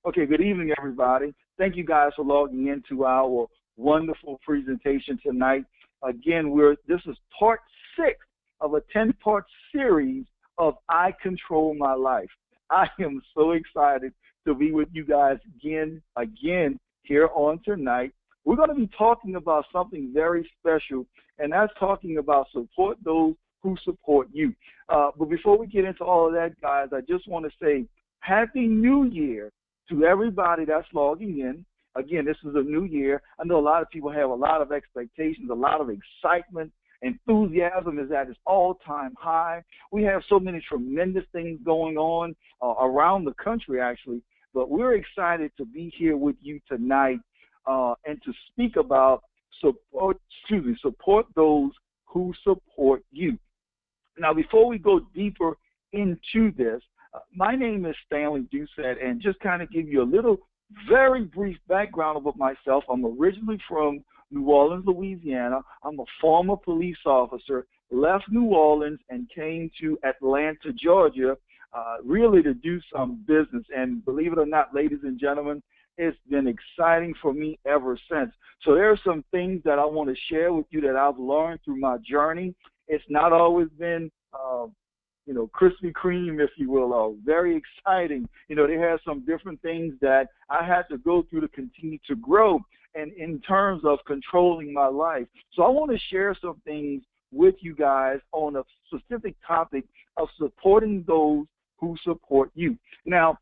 Okay, good evening, everybody. Thank you guys for logging into our wonderful presentation tonight. Again, this is part 6 of a 10-part series of I Control My Life. I am so excited to be with you guys again here on tonight. We're going to be talking about something very special, and that's talking about support those who support you. But before we get into all of that, guys, I just want to say Happy New Year to everybody that's logging in. Again, this is a new year. I know a lot of people have a lot of expectations, a lot of excitement. Enthusiasm is at its all-time high. We have so many tremendous things going on around the country, actually. But we're excited to be here with you tonight and to speak about support those who support you. Now, before we go deeper into this, my name is Stanley Doucette, and just kind of give you a little very brief background about myself. I'm originally from New Orleans, Louisiana. I'm a former police officer, left New Orleans and came to Atlanta, Georgia, really to do some business. And believe it or not, ladies and gentlemen, it's been exciting for me ever since. So there are some things that I want to share with you that I've learned through my journey. It's not always been Krispy Kreme, if you will, or very exciting. They have some different things that I had to go through to continue to grow and in terms of controlling my life. So I want to share some things with you guys on a specific topic of supporting those who support you. Now,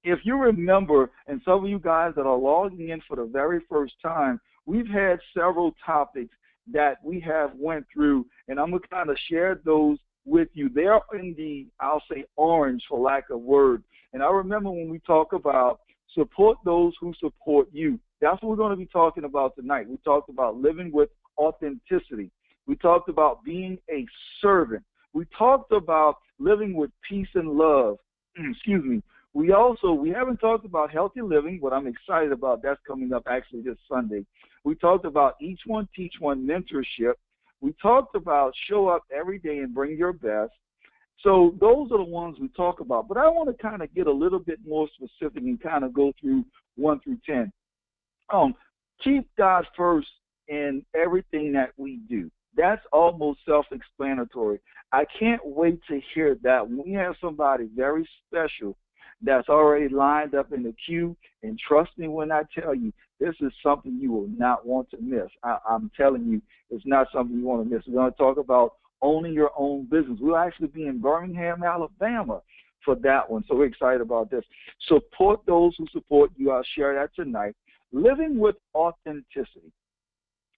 if you remember, and some of you guys that are logging in for the very first time, we've had several topics that we have went through, and I'm going to kind of share those with you. They're in the, I'll say, orange for lack of word. And I remember when we talk about support those who support you, that's what we're going to be talking about tonight. We talked about living with authenticity. We talked about being a servant. We talked about living with peace and love. Excuse me. We haven't talked about healthy living, but I'm excited about that's coming up actually this Sunday. We talked about each one, teach one mentorship. We talked about show up every day and bring your best. So those are the ones we talk about. But I want to kind of get a little bit more specific and kind of go through 1 through 10. Keep God first in everything that we do. That's almost self-explanatory. I can't wait to hear that. We have somebody very special that's already lined up in the queue, and trust me when I tell you, this is something you will not want to miss. I'm telling you, it's not something you want to miss. We're going to talk about owning your own business. We'll actually be in Birmingham, Alabama for that one, so we're excited about this. Support those who support you. I'll share that tonight. Living with authenticity.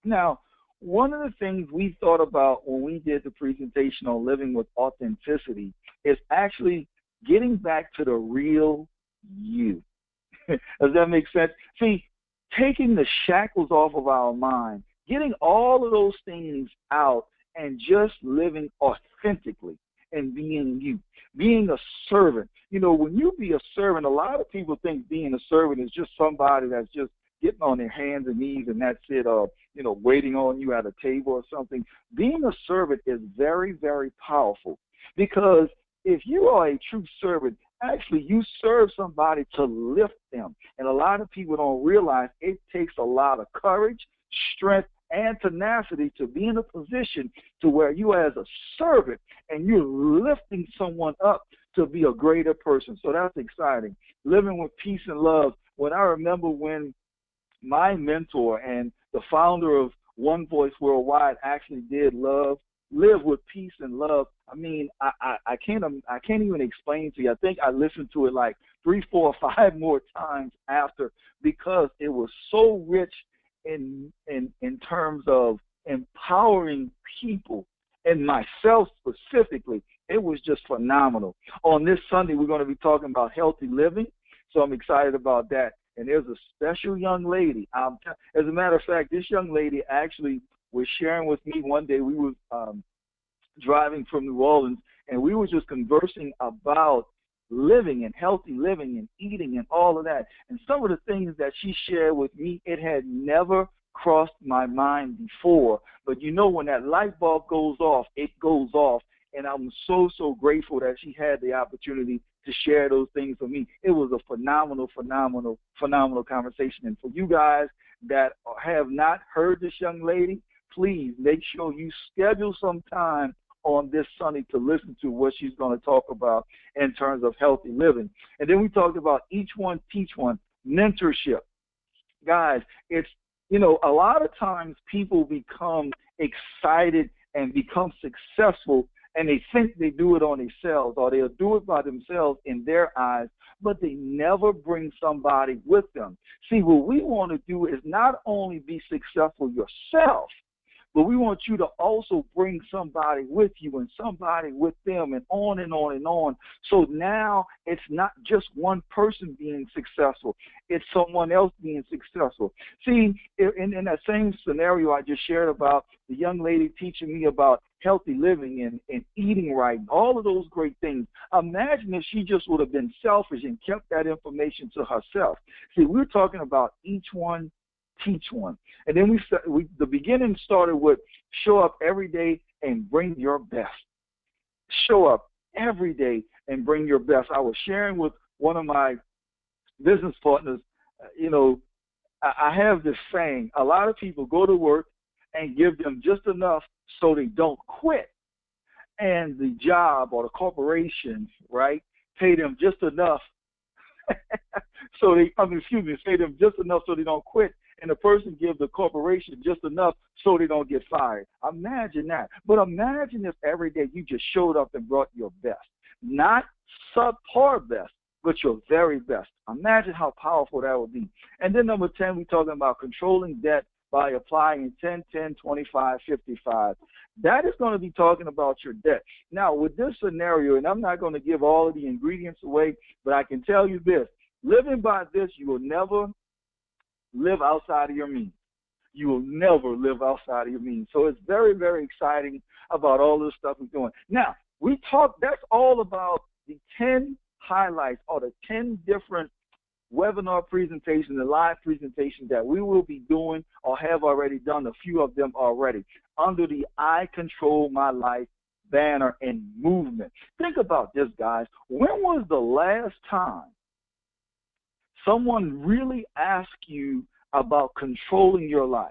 Now, one of the things we thought about when we did the presentation on living with authenticity is actually getting back to the real you. Does that make sense? See, taking the shackles off of our mind, getting all of those things out and just living authentically and being you, being a servant. When you be a servant, a lot of people think being a servant is just somebody that's just getting on their hands and knees and that's it, waiting on you at a table or something. Being a servant is very, very powerful because if you are a true servant, actually you serve somebody to lift them. And a lot of people don't realize it takes a lot of courage, strength, and tenacity to be in a position to where you as a servant and you're lifting someone up to be a greater person. So that's exciting. Living with peace and love. When I remember when my mentor and the founder of One Voice Worldwide actually did live with peace and love. I mean, I can't even explain to you. I think I listened to it like 3, 4, or 5 more times after because it was so rich in terms of empowering people and myself specifically. It was just phenomenal. On this Sunday, we're going to be talking about healthy living, so I'm excited about that. And there's a special young lady. As a matter of fact, this young lady actually was sharing with me one day. We were driving from New Orleans, and we were just conversing about living and healthy living and eating and all of that. And some of the things that she shared with me, it had never crossed my mind before. But when that light bulb goes off, it goes off. And I'm so, so grateful that she had the opportunity to share those things with me. It was a phenomenal, phenomenal, phenomenal conversation. And for you guys that have not heard this young lady, please make sure you schedule some time on this Sunday to listen to what she's going to talk about in terms of healthy living. And then we talked about each one, teach one, mentorship. Guys, it's, you know, a lot of times people become excited and become successful and they think they do it on themselves or they'll do it by themselves in their eyes, but they never bring somebody with them. See, what we want to do is not only be successful yourself, but we want you to also bring somebody with you and somebody with them and on and on and on. So now it's not just one person being successful. It's someone else being successful. See, in that same scenario I just shared about the young lady teaching me about healthy living and eating right and all of those great things, imagine if she just would have been selfish and kept that information to herself. See, we're talking about each one, teach one. And then the beginning started with show up every day and bring your best. Show up every day and bring your best. I was sharing with one of my business partners, you know, I have this saying, a lot of people go to work and give them just enough so they don't quit. And the job or the corporation, right, pay them just enough pay them just enough so they don't quit. And the person gives the corporation just enough so they don't get fired. Imagine that. But imagine if every day you just showed up and brought your best. Not subpar best, but your very best. Imagine how powerful that would be. And then number 10, we're talking about controlling debt by applying 10, 10, 25, 55. That is going to be talking about your debt. Now, with this scenario, and I'm not going to give all of the ingredients away, but I can tell you this. Living by this, you will never live outside of your means. You will never live outside of your means. So it's very, very exciting about all this stuff we're doing. Now, that's all about the 10 highlights or the 10 different webinar presentations and live presentations that we will be doing or have already done, a few of them already, under the I Control My Life banner and movement. Think about this, guys. When was the last time someone really asked you about controlling your life?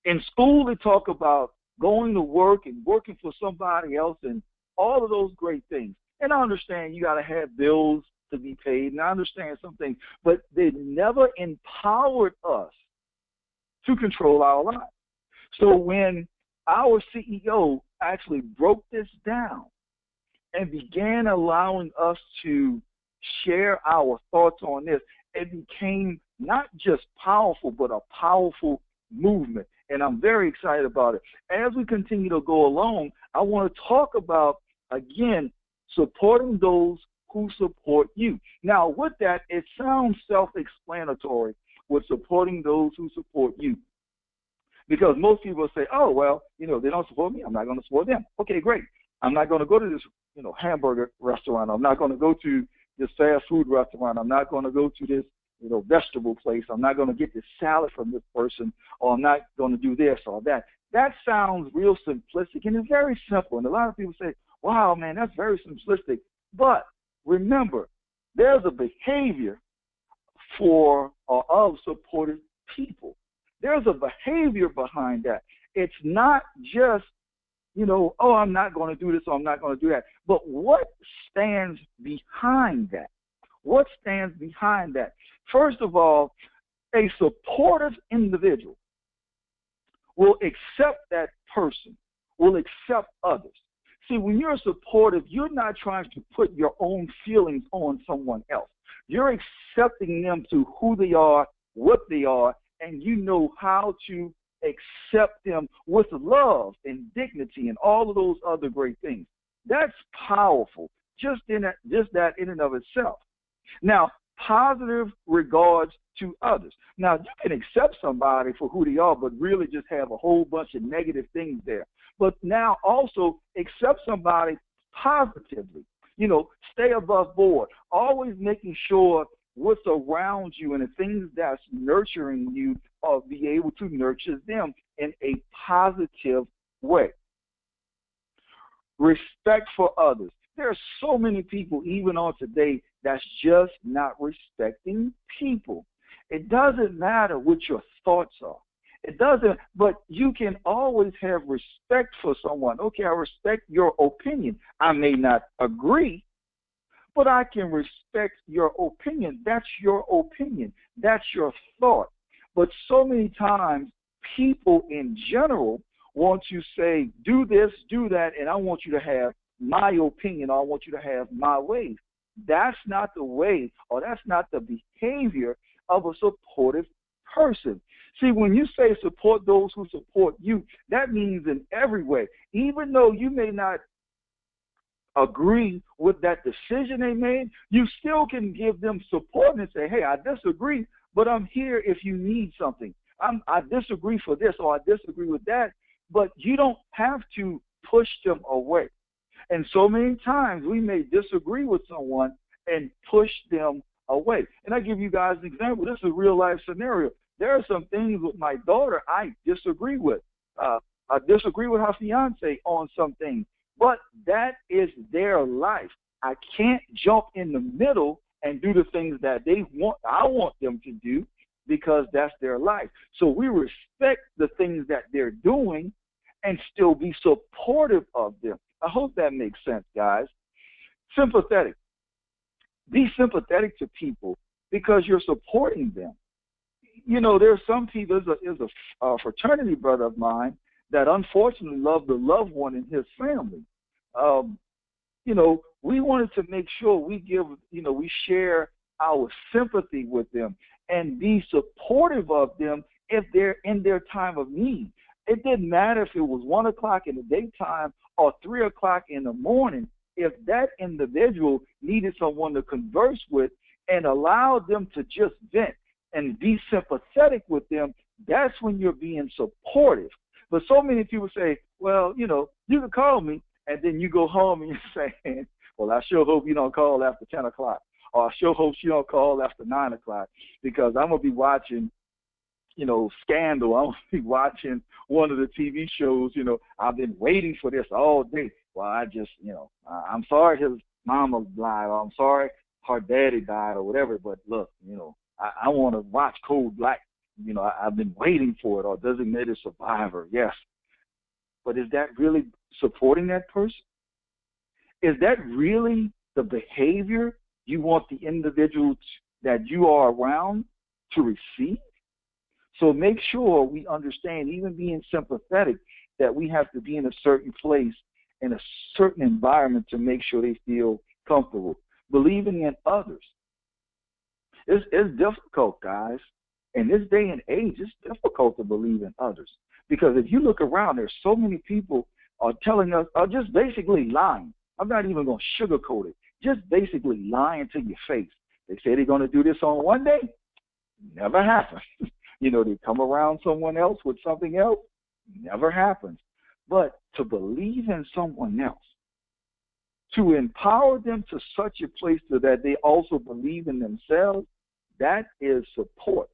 In school, they talk about going to work and working for somebody else and all of those great things. And I understand you got to have bills to be paid, and I understand some things, but they never empowered us to control our lives. So when our CEO actually broke this down and began allowing us to share our thoughts on this, it became not just powerful, but a powerful movement. And I'm very excited about it. As we continue to go along, I want to talk about, again, supporting those who support you. Now, with that, it sounds self-explanatory with supporting those who support you. Because most people say, oh, well, you know, they don't support me, I'm not going to support them. Okay, great. I'm not going to go to this, you know, hamburger restaurant. I'm not going to go to this fast food restaurant. I'm not going to go to this, you know, vegetable place. I'm not going to get this salad from this person, or I'm not going to do this or that. That sounds real simplistic, and it's very simple. And a lot of people say, wow, man, that's very simplistic. But remember, there's a behavior for or of supported people. There's a behavior behind that. It's not just, you know, oh, I'm not going to do this or I'm not going to do that. But what stands behind that? What stands behind that? First of all, a supportive individual will accept that person, will accept others. See, when you're supportive, you're not trying to put your own feelings on someone else. You're accepting them to who they are, what they are, and you know how to accept them with love and dignity and all of those other great things. That's powerful, just that in and of itself. Now, positive regards to others. Now, you can accept somebody for who they are, but really just have a whole bunch of negative things there. But now also accept somebody positively. You know, stay above board, always making sure what's around you and the things that's nurturing you or be able to nurture them in a positive way. respect for others. There are so many people, even on today, that's just not respecting people. It doesn't matter what your thoughts are. It doesn't, but you can always have respect for someone. Okay, I respect your opinion. I may not agree, but I can respect your opinion. That's your opinion. That's your thought. But so many times, people in general want to say, do this, do that, and I want you to have my opinion, or I want you to have my ways. That's not the way, or that's not the behavior of a supportive person. See, when you say support those who support you, that means in every way. Even though you may not agree with that decision they made, you still can give them support and say, hey, I disagree, but I'm here if you need something. I disagree for this, or I disagree with that, but you don't have to push them away. And so many times we may disagree with someone and push them away. And I give you guys an example. This is a real life scenario. There are some things with my daughter I disagree with. I disagree with her fiance on some things, but that is their life. I can't jump in the middle and do the things that I want them to do, because that's their life. So we respect the things that they're doing and still be supportive of them. I hope that makes sense, guys. Sympathetic. Be sympathetic to people because you're supporting them. You know, there's some people, there's a fraternity brother of mine that unfortunately loved a loved one in his family. You know, we wanted to make sure we share our sympathy with them and be supportive of them if they're in their time of need. It didn't matter if it was 1 o'clock in the daytime or 3 o'clock in the morning. If that individual needed someone to converse with and allow them to just vent and be sympathetic with them, that's when you're being supportive. But so many people say, well, you know, you can call me, and then you go home and you're saying, well, I sure hope you don't call after 10 o'clock, or I sure hope you don't call after 9 o'clock, because I'm going to be watching, you know, Scandal. I'm going to be watching one of the TV shows. You know, I've been waiting for this all day. Well, I just, you know, I'm sorry his mama died, or I'm sorry her daddy died, or whatever, but look, you know, I want to watch Cold Black. You know, I've been waiting for it, or Designated Survivor, yes. But is that really supporting that person? Is that really the behavior you want the individual that you are around to receive? So make sure we understand, even being sympathetic, that we have to be in a certain place, in a certain environment to make sure they feel comfortable. Believing in others. It's difficult, guys. In this day and age, it's difficult to believe in others. Because if you look around, there's so many people are telling us, are just basically lying. I'm not even going to sugarcoat it. Just basically lying to your face. They say they're going to do this on one day. Never happens. You know, they come around someone else with something else. Never happens. But to believe in someone else, to empower them to such a place so that they also believe in themselves, that is support.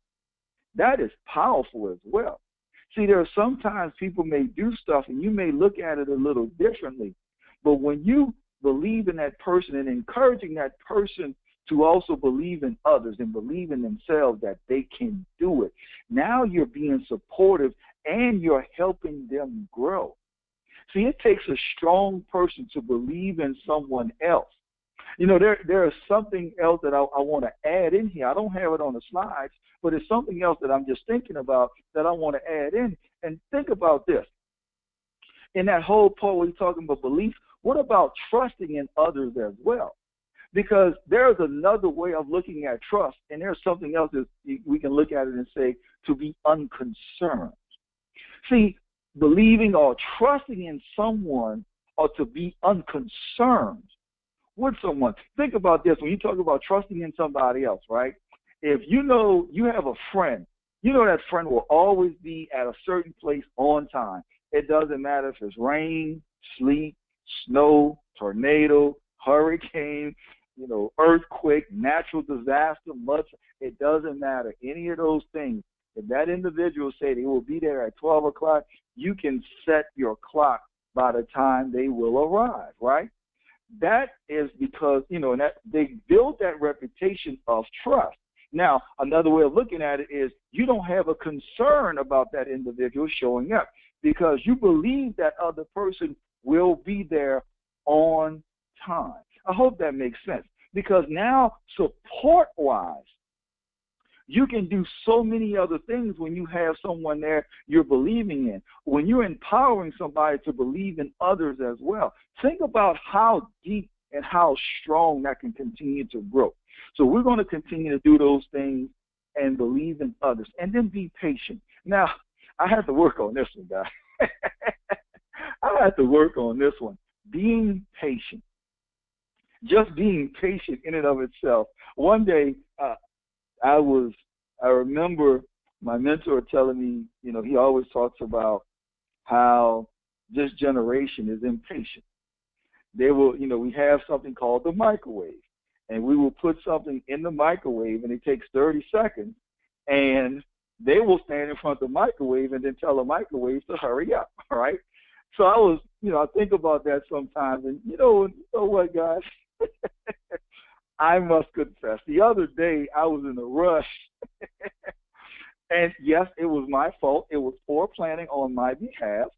That is powerful as well. See, there are sometimes people may do stuff and you may look at it a little differently. But when you believe in that person and encouraging that person to also believe in others and believe in themselves that they can do it, now you're being supportive and you're helping them grow. See, it takes a strong person to believe in someone else. You know, there is something else that I want to add in here. I don't have it on the slides, but it's something else that I'm just thinking about that I want to add in. And think about this. In that whole part where you're talking about belief, what about trusting in others as well? Because there's another way of looking at trust, and there's something else that we can look at it and say to be unconcerned. See, believing or trusting in someone or to be unconcerned with someone. Think about this. When you talk about trusting in somebody else, right? If you know you have a friend, you know that friend will always be at a certain place on time. It doesn't matter if it's rain, sleet, snow, tornado, hurricane, you know, earthquake, natural disaster, mud. It doesn't matter. Any of those things. If that individual say they will be there at 12 o'clock, you can set your clock by the time they will arrive, right? That is because, and that they build that reputation of trust. Now, another way of looking at it is you don't have a concern about that individual showing up because you believe that other person will be there on time. I hope that makes sense because now support-wise, you can do so many other things when you have someone there you're believing in. When you're empowering somebody to believe in others as well, think about how deep and how strong that can continue to grow. So we're going to continue to do those things and believe in others and then be patient. Now, I have to work on this one, guys. I have to work on this one. Being patient. Just being patient in and of itself. One day, I remember my mentor telling me, he always talks about how this generation is impatient. They will, we have something called the microwave, and we will put something in the microwave, and it takes 30 seconds, and they will stand in front of the microwave and then tell the microwave to hurry up, all right? So I think about that sometimes, and you know what, guys? I must confess, the other day I was in a rush, and yes, it was my fault. It was poor planning on my behalf,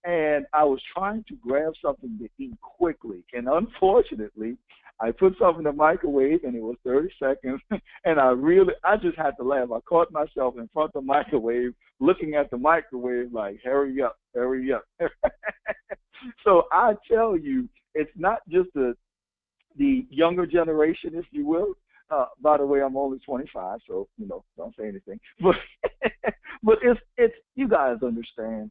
and I was trying to grab something to eat quickly, and unfortunately, I put something in the microwave, and it was 30 seconds, and I just had to laugh. I caught myself in front of the microwave, looking at the microwave like, hurry up, hurry up. So I tell you, it's not just the younger generation, if you will. By the way, I'm only 25, so, don't say anything. But it's you guys understand.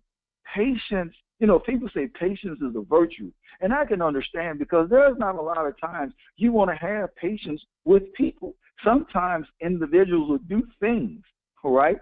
Patience, people say patience is a virtue. And I can understand because there's not a lot of times you want to have patience with people. Sometimes individuals will do things, all right?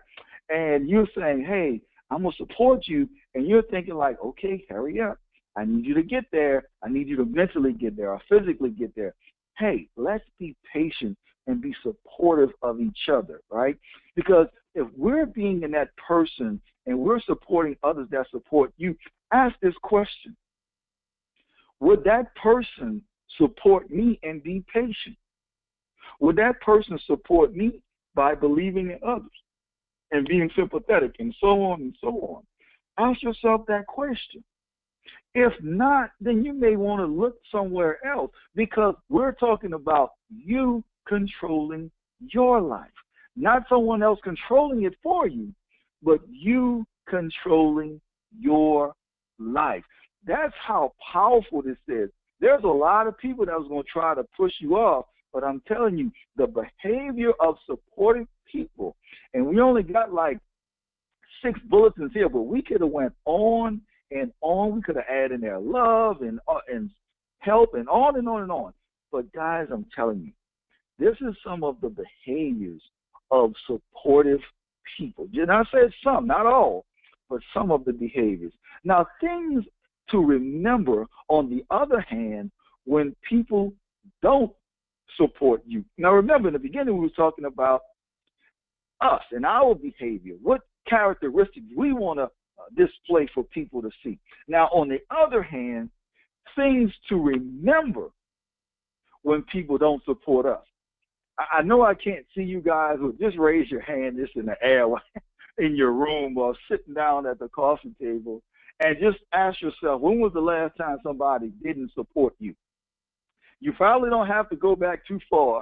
And you're saying, hey, I'm going to support you. And you're thinking like, okay, hurry up. I need you to get there. I need you to mentally get there or physically get there. Hey, let's be patient and be supportive of each other, right? Because if we're being in that person and we're supporting others that support you, ask this question. Would that person support me and be patient? Would that person support me by believing in others and being sympathetic and so on and so on? Ask yourself that question. If not, then you may want to look somewhere else because we're talking about you controlling your life. Not someone else controlling it for you, but you controlling your life. That's how powerful this is. There's a lot of people that was going to try to push you off, but I'm telling you, the behavior of supporting people, and we only got like 6 bulletins here, but we could have went on and on. We could have added in there love and help and on and on and on. But guys, I'm telling you, this is some of the behaviors of supportive people. And I said some, not all, but some of the behaviors. Now, things to remember, on the other hand, when people don't support you. Now, remember, in the beginning, we were talking about us and our behavior, what characteristics we want to display for people to see. Now, on the other hand, things to remember when people don't support us. I know I can't see you guys, but just raise your hand just in the air in your room or sitting down at the coffee table and just ask yourself, when was the last time somebody didn't support you? You probably don't have to go back too far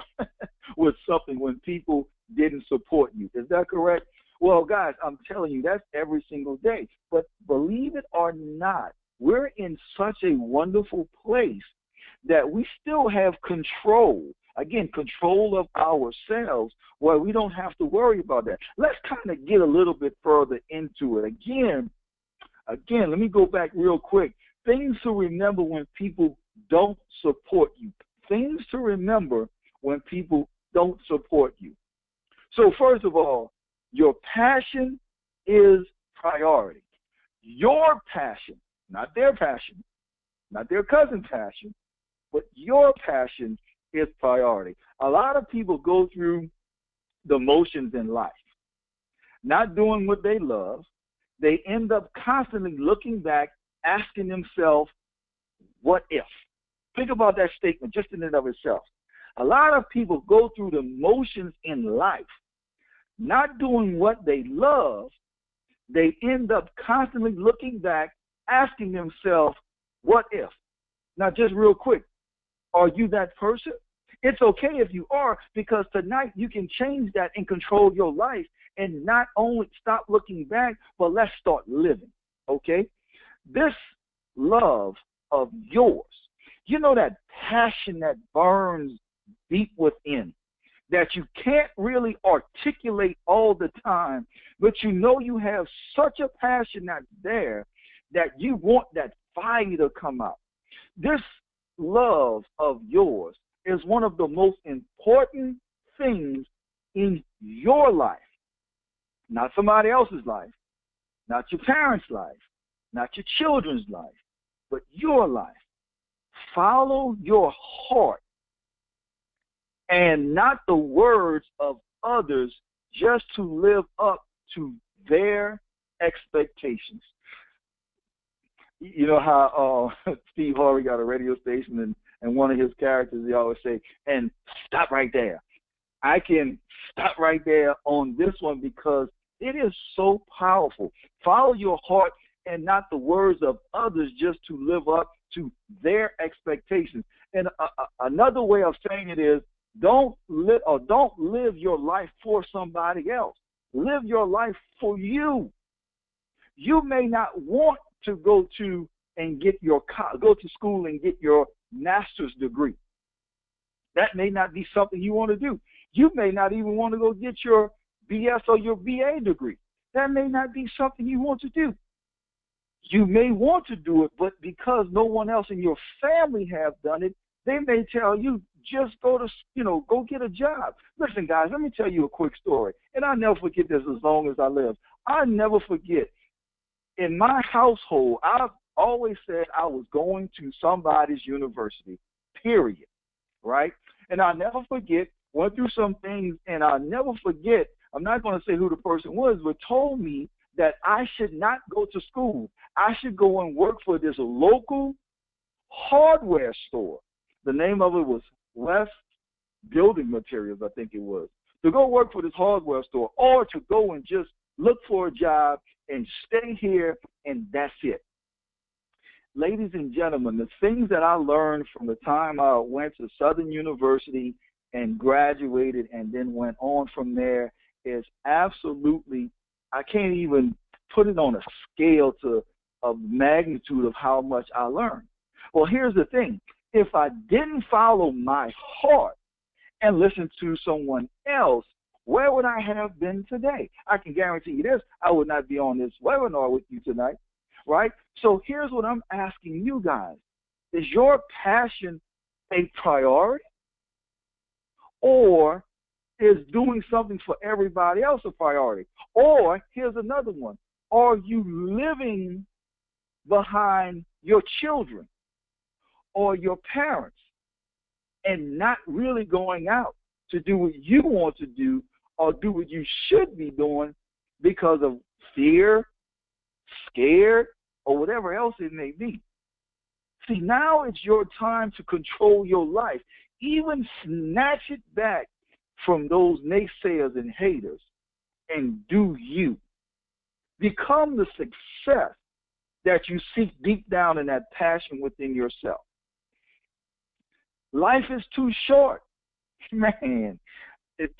with something when people didn't support you. Is that correct? Well, guys, I'm telling you, that's every single day. But believe it or not, we're in such a wonderful place that we still have control. Again, control of ourselves where we don't have to worry about that. Let's kind of get a little bit further into it. Again, let me go back real quick. Things to remember when people don't support you. Things to remember when people don't support you. So first of all, your passion is priority. Your passion, not their passion, not their cousin's passion, but your passion is priority. A lot of people go through the motions in life, not doing what they love. They end up constantly looking back asking themselves, what if? Think about that statement just in and of itself. A lot of people go through the motions in life, not doing what they love. They end up constantly looking back, asking themselves, what if? Now, just real quick, are you that person? It's okay if you are, because tonight you can change that and control your life and not only stop looking back, but let's start living, okay? This love of yours, you know, that passion that burns deep within, that you can't really articulate all the time, but you know you have such a passion that's there that you want that fire to come out. This love of yours is one of the most important things in your life, not somebody else's life, not your parents' life, not your children's life, but your life. Follow your heart and not the words of others just to live up to their expectations. You know how Steve Harvey got a radio station, and one of his characters, he always say, and stop right there. I can stop right there on this one because it is so powerful. Follow your heart and not the words of others just to live up to their expectations. And another way of saying it is, don't live your life for somebody else. Live your life for you. You may not want to go to school and get your master's degree. That may not be something you want to do. You may not even want to go get your BS or your BA degree. That may not be something you want to do. You may want to do it, but because no one else in your family have done it, they may tell you, just go get a job. Listen, guys, let me tell you a quick story, and I'll never forget this as long as I live. I'll never forget, in my household, I've always said I was going to somebody's university, period, right? And I'll never forget, went through some things, and I'll never forget, I'm not going to say who the person was, but told me that I should not go to school. I should go and work for this local hardware store. The name of it was West Building Materials, I think it was. To go work for this hardware store, or to go and just look for a job and stay here, and that's it. Ladies and gentlemen, the things that I learned from the time I went to Southern University and graduated and then went on from there is absolutely, I can't even put it on a scale to a magnitude of how much I learned. Well, here's the thing. If I didn't follow my heart and listen to someone else, where would I have been today? I can guarantee you this, I would not be on this webinar with you tonight, right? So here's what I'm asking you guys. Is your passion a priority? Or is doing something for everybody else a priority? Or, here's another one, are you living behind your children or your parents and not really going out to do what you want to do or do what you should be doing because of fear, scared, or whatever else it may be? See, now it's your time to control your life. Even snatch it back from those naysayers and haters and do you. Become the success that you seek deep down in that passion within yourself. Life is too short. Man, if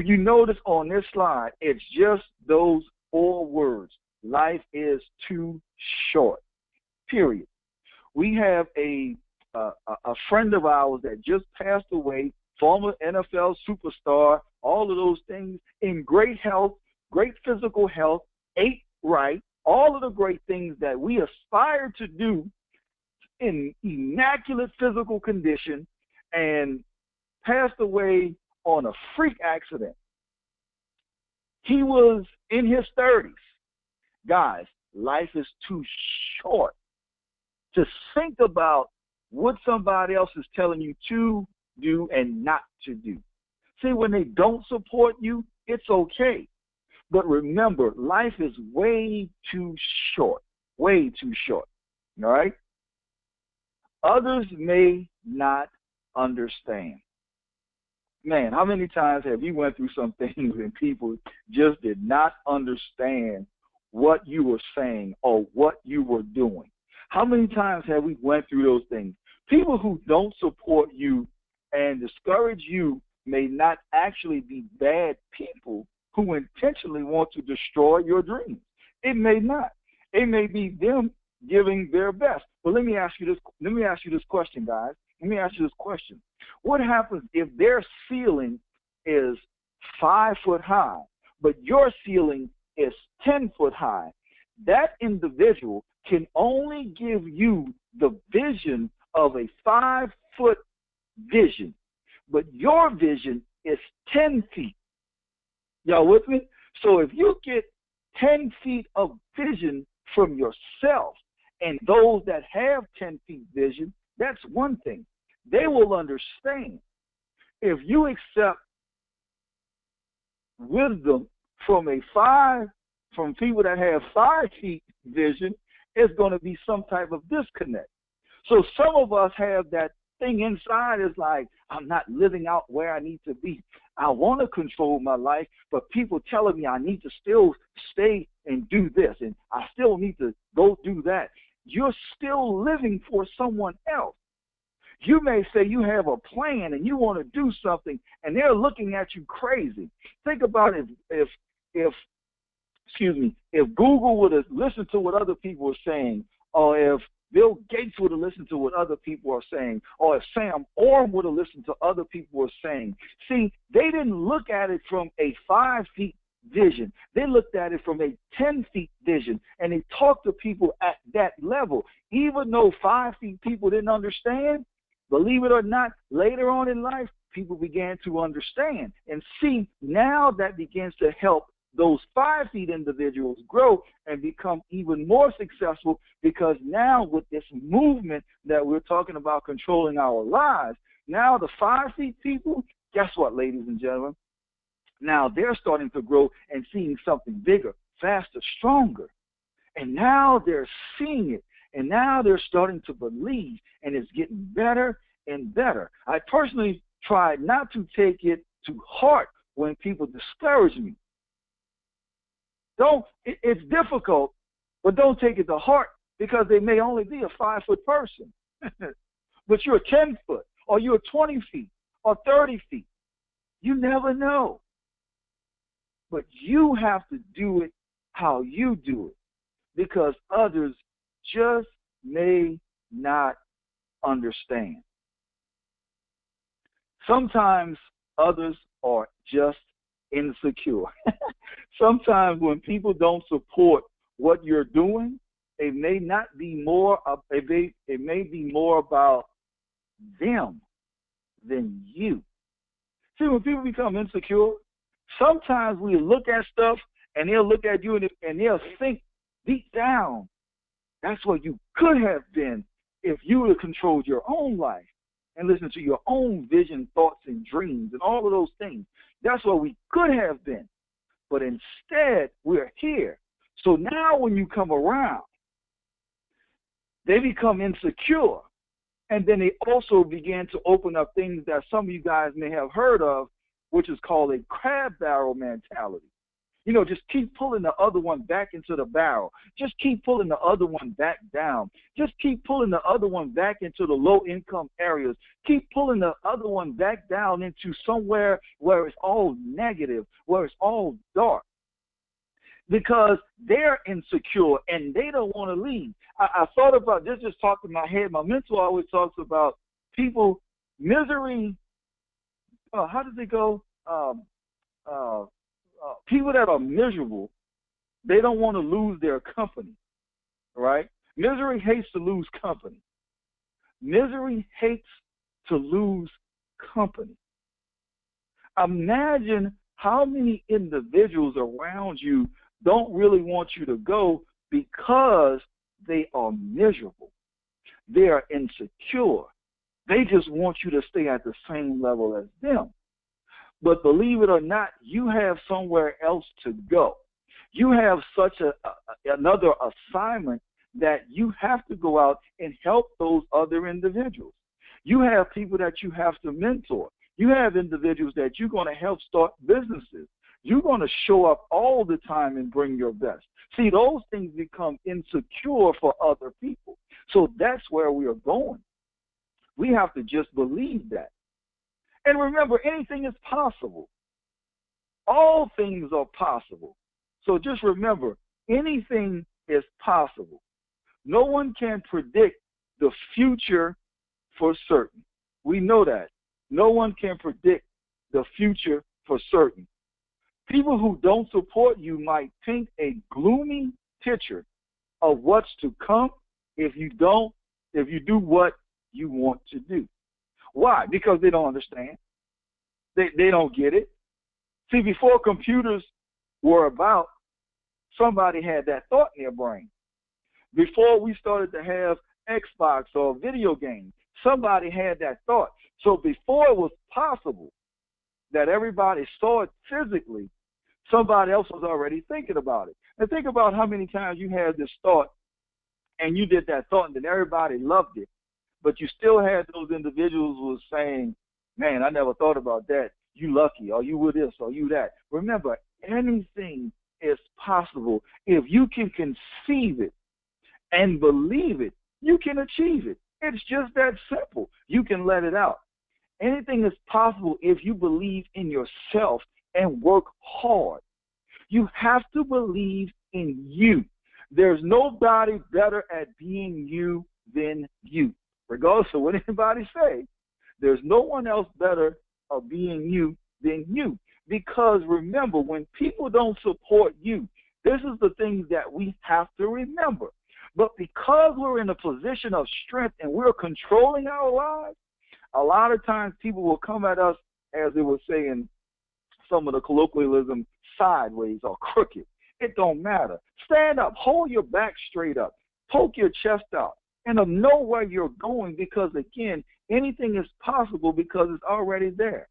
you notice on this slide, it's just those 4 words. Life is too short, period. We have a friend of ours that just passed away, former NFL superstar, all of those things, in great health, great physical health, ate right, all of the great things that we aspire to do in immaculate physical condition, and passed away on a freak accident. He was in his 30s. Guys, life is too short to think about what somebody else is telling you to do and not to do. See, when they don't support you, it's okay. But remember, life is way too short, way too short. All right? Others may not understand. Man, how many times have you went through some things and people just did not understand what you were saying or what you were doing? How many times have we went through those things? People who don't support you and discourage you may not actually be bad people who intentionally want to destroy your dreams. It may not. It may be them giving their best. But let me ask you this question, guys. Let me ask you this question. What happens if their ceiling is 5 foot high, but your ceiling is 10 foot high? That individual can only give you the vision of a 5-foot vision, but your vision is 10 feet. Y'all with me? So if you get 10 feet of vision from yourself and those that have 10 feet vision, that's one thing. They will understand. If you accept wisdom from people that have 5 feet vision, it's going to be some type of disconnect. So some of us have that thing inside is like, I'm not living out where I need to be. I want to control my life, but people telling me I need to still stay and do this, and I still need to go do that. You're still living for someone else. You may say you have a plan and you want to do something, and they're looking at you crazy. Think about if Google would have listened to what other people are saying, or if Bill Gates would have listened to what other people are saying, or if Sam Orm would have listened to other people are saying. See, they didn't look at it from a 5 feet vision. They looked at it from a 10 feet vision, and they talked to people at that level. Even though 5 feet people didn't understand, believe it or not, later on in life, people began to understand. And see, now that begins to help those 5 feet individuals grow and become even more successful, because now with this movement that we're talking about controlling our lives, now the 5 feet people, guess what, ladies and gentlemen? Now they're starting to grow and seeing something bigger, faster, stronger. And now they're seeing it. And now they're starting to believe, and it's getting better and better. I personally try not to take it to heart when people discourage me. It's difficult, but don't take it to heart, because they may only be a 5-foot person. But you're 10 foot, or you're 20 feet, or 30 feet. You never know. But you have to do it how you do it, because others just may not understand. Sometimes others are just insecure. Sometimes when people don't support what you're doing, it may be more about them than you. See, when people become insecure, sometimes we look at stuff and they'll look at you and they'll think deep down, that's what you could have been if you would have controlled your own life and listened to your own vision, thoughts, and dreams, and all of those things. That's what we could have been. But instead, we're here. So now when you come around, they become insecure. And then they also begin to open up things that some of you guys may have heard of, which is called a crab barrel mentality. You know, just keep pulling the other one back into the barrel. Just keep pulling the other one back down. Just keep pulling the other one back into the low-income areas. Keep pulling the other one back down into somewhere where it's all negative, where it's all dark. Because they're insecure and they don't want to leave. I thought about this, just talked in my head. My mentor always talks about people, misery. How does it go? People that are miserable, they don't want to lose their company, right? Misery hates to lose company. Misery hates to lose company. Imagine how many individuals around you don't really want you to go because they are miserable. They are insecure. They just want you to stay at the same level as them. But believe it or not, you have somewhere else to go. You have such another assignment that you have to go out and help those other individuals. You have people that you have to mentor. You have individuals that you're going to help start businesses. You're going to show up all the time and bring your best. See, those things become insecure for other people. So that's where we are going. We have to just believe that. And remember, anything is possible. All things are possible. So just remember, anything is possible. No one can predict the future for certain. We know that. No one can predict the future for certain. People who don't support you might paint a gloomy picture of what's to come if you do what you want to do. Why? Because they don't understand. They don't get it. See, before computers were about, somebody had that thought in their brain. Before we started to have Xbox or video games, somebody had that thought. So before it was possible that everybody saw it physically, somebody else was already thinking about it. And think about how many times you had this thought and you did that thought and then everybody loved it. But you still had those individuals who were saying, man, I never thought about that. You lucky, or you were this, or you that. Remember, anything is possible. If you can conceive it and believe it, you can achieve it. It's just that simple. You can let it out. Anything is possible if you believe in yourself and work hard. You have to believe in you. There's nobody better at being you than you. Regardless of what anybody say, there's no one else better at being you than you. Because remember, when people don't support you, this is the things that we have to remember. But because we're in a position of strength and we're controlling our lives, a lot of times people will come at us, as they were saying, some of the colloquialism, sideways or crooked. It don't matter. Stand up. Hold your back straight up. Poke your chest out. And know where you're going, because, again, anything is possible because it's already there.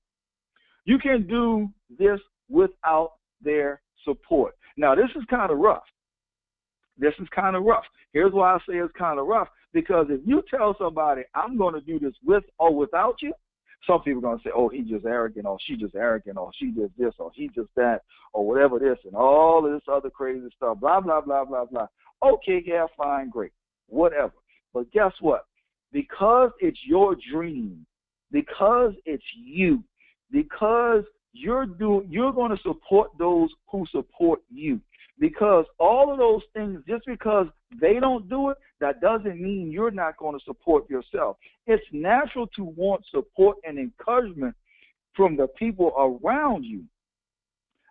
You can do this without their support. Now, this is kind of rough. Here's why I say it's kind of rough, because if you tell somebody, I'm going to do this with or without you, some people are going to say, oh, he's just arrogant, or she's just arrogant, or she just this, or he just that, or whatever this, and all of this other crazy stuff, blah, blah, blah, blah, blah. Okay, yeah, fine, great, whatever. But guess what? Because it's your dream, because it's you, because you're going to support those who support you. Because all of those things, just because they don't do it, that doesn't mean you're not going to support yourself. It's natural to want support and encouragement from the people around you.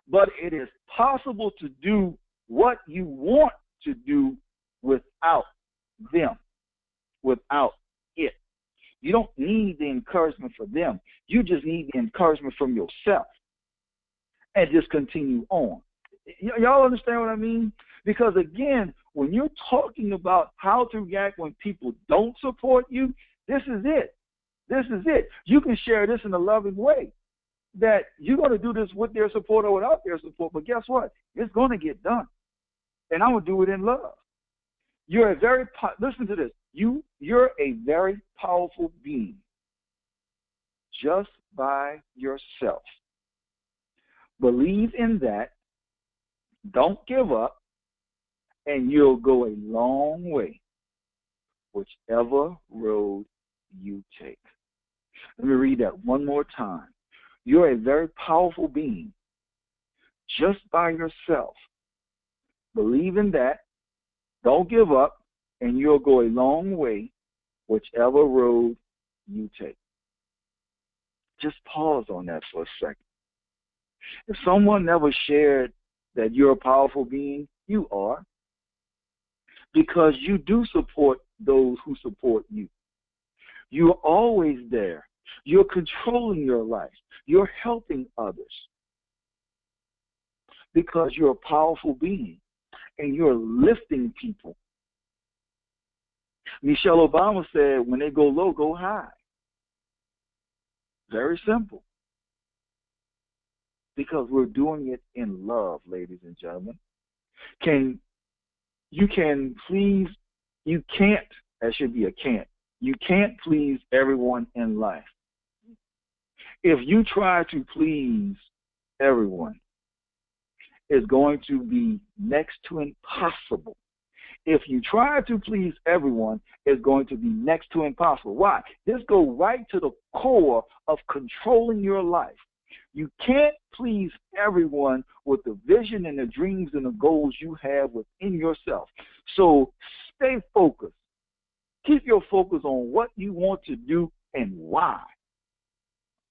But it is possible to do what you want to do without them, without it. You don't need the encouragement from them. You just need the encouragement from yourself. And just continue on. Y'all understand what I mean? Because, again, when you're talking about how to react when people don't support you, this is it. This is it. You can share this in a loving way, that you're going to do this with their support or without their support, but guess what? It's going to get done. And I'm going to do it in love. You're a very, listen to this. You're a very powerful being just by yourself. Believe in that. Don't give up, and you'll go a long way, whichever road you take. Let me read that one more time. You're a very powerful being just by yourself. Believe in that. Don't give up, and you'll go a long way, whichever road you take. Just pause on that for a second. If someone never shared that you're a powerful being, you are. Because you do support those who support you. You're always there. You're controlling your life. You're helping others. Because you're a powerful being and you're lifting people. Michelle Obama said, when they go low, go high. Very simple. because we're doing it in love, ladies and gentlemen. You can't, that should be a can't. You can't please everyone in life. If you try to please everyone, it's going to be next to impossible. If you try to please everyone, it's going to be next to impossible. Why? This goes right to the core of controlling your life. You can't please everyone with the vision and the dreams and the goals you have within yourself. So stay focused. Keep your focus on what you want to do and why.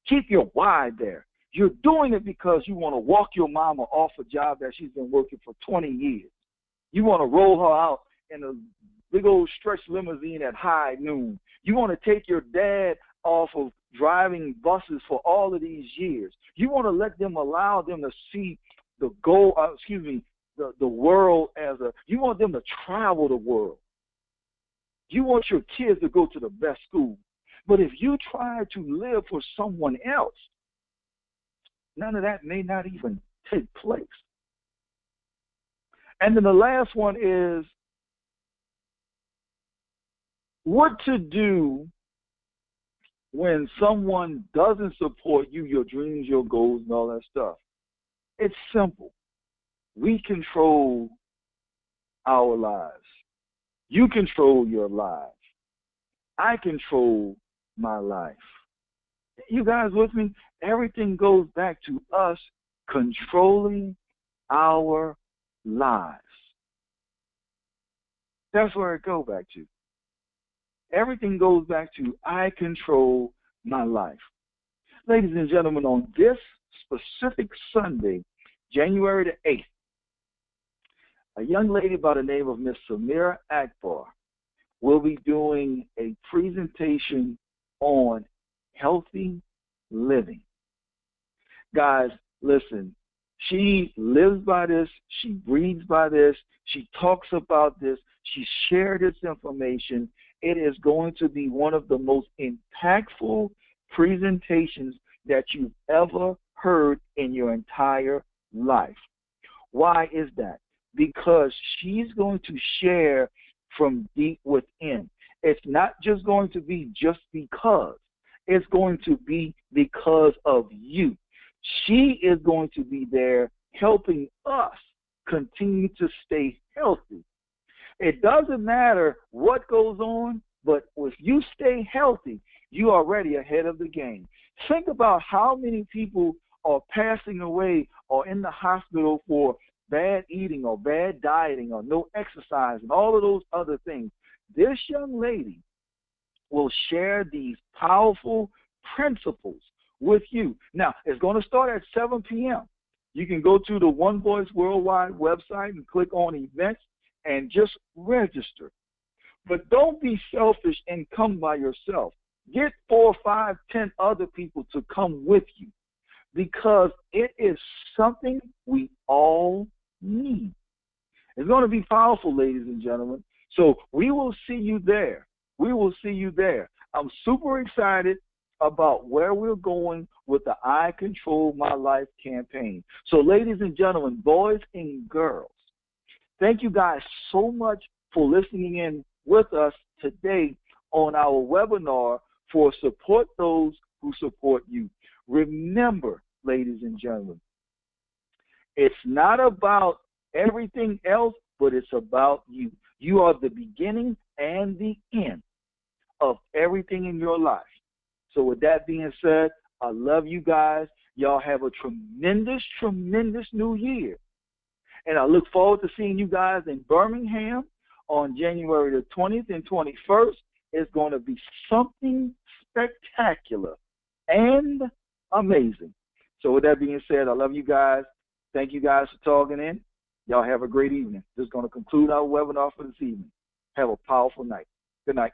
Keep your why there. You're doing it because you want to walk your mama off a job that she's been working for 20 years. You want to roll her out in a big old stretch limousine at high noon. You want to take your dad off of driving buses for all of these years. You want to allow them to see the world you want them to travel the world. You want your kids to go to the best school. But if you try to live for someone else, none of that may not even take place. And then the last one is what to do when someone doesn't support you, your dreams, your goals, and all that stuff. It's simple. We control our lives. You control your lives. I control my life. You guys with me? Everything goes back to us controlling our lives. That's where it goes back to. Everything goes back to I control my life. Ladies and gentlemen, on this specific Sunday, January the 8th, a young lady by the name of Miss Samira Akbar will be doing a presentation on healthy living. Guys, listen, she lives by this, she breathes by this, she talks about this, she shared this information. It is going to be one of the most impactful presentations that you've ever heard in your entire life. Why is that? Because she's going to share from deep within. It's not just going to be just because. It's going to be because of you. She is going to be there helping us continue to stay healthy. It doesn't matter what goes on, but if you stay healthy, you are already ahead of the game. Think about how many people are passing away or in the hospital for bad eating or bad dieting or no exercise and all of those other things. This young lady will share these powerful principles with you. Now, it's going to start at 7 p.m. You can go to the One Voice Worldwide website and click on events and just register. But don't be selfish and come by yourself. Get 4, 5, 10 other people to come with you because it is something we all need. It's going to be powerful, ladies and gentlemen. So we will see you there. We will see you there. I'm super excited about where we're going with the I Control My Life campaign. So ladies and gentlemen, boys and girls, thank you guys so much for listening in with us today on our webinar for Support Those Who Support You. Remember, ladies and gentlemen, it's not about everything else, but it's about you. You are the beginning and the end of everything in your life. So with that being said, I love you guys. Y'all have a tremendous, tremendous new year. And I look forward to seeing you guys in Birmingham on January the 20th and 21st. It's going to be something spectacular and amazing. So with that being said, I love you guys. Thank you guys for talking in. Y'all have a great evening. This is going to conclude our webinar for this evening. Have a powerful night. Good night.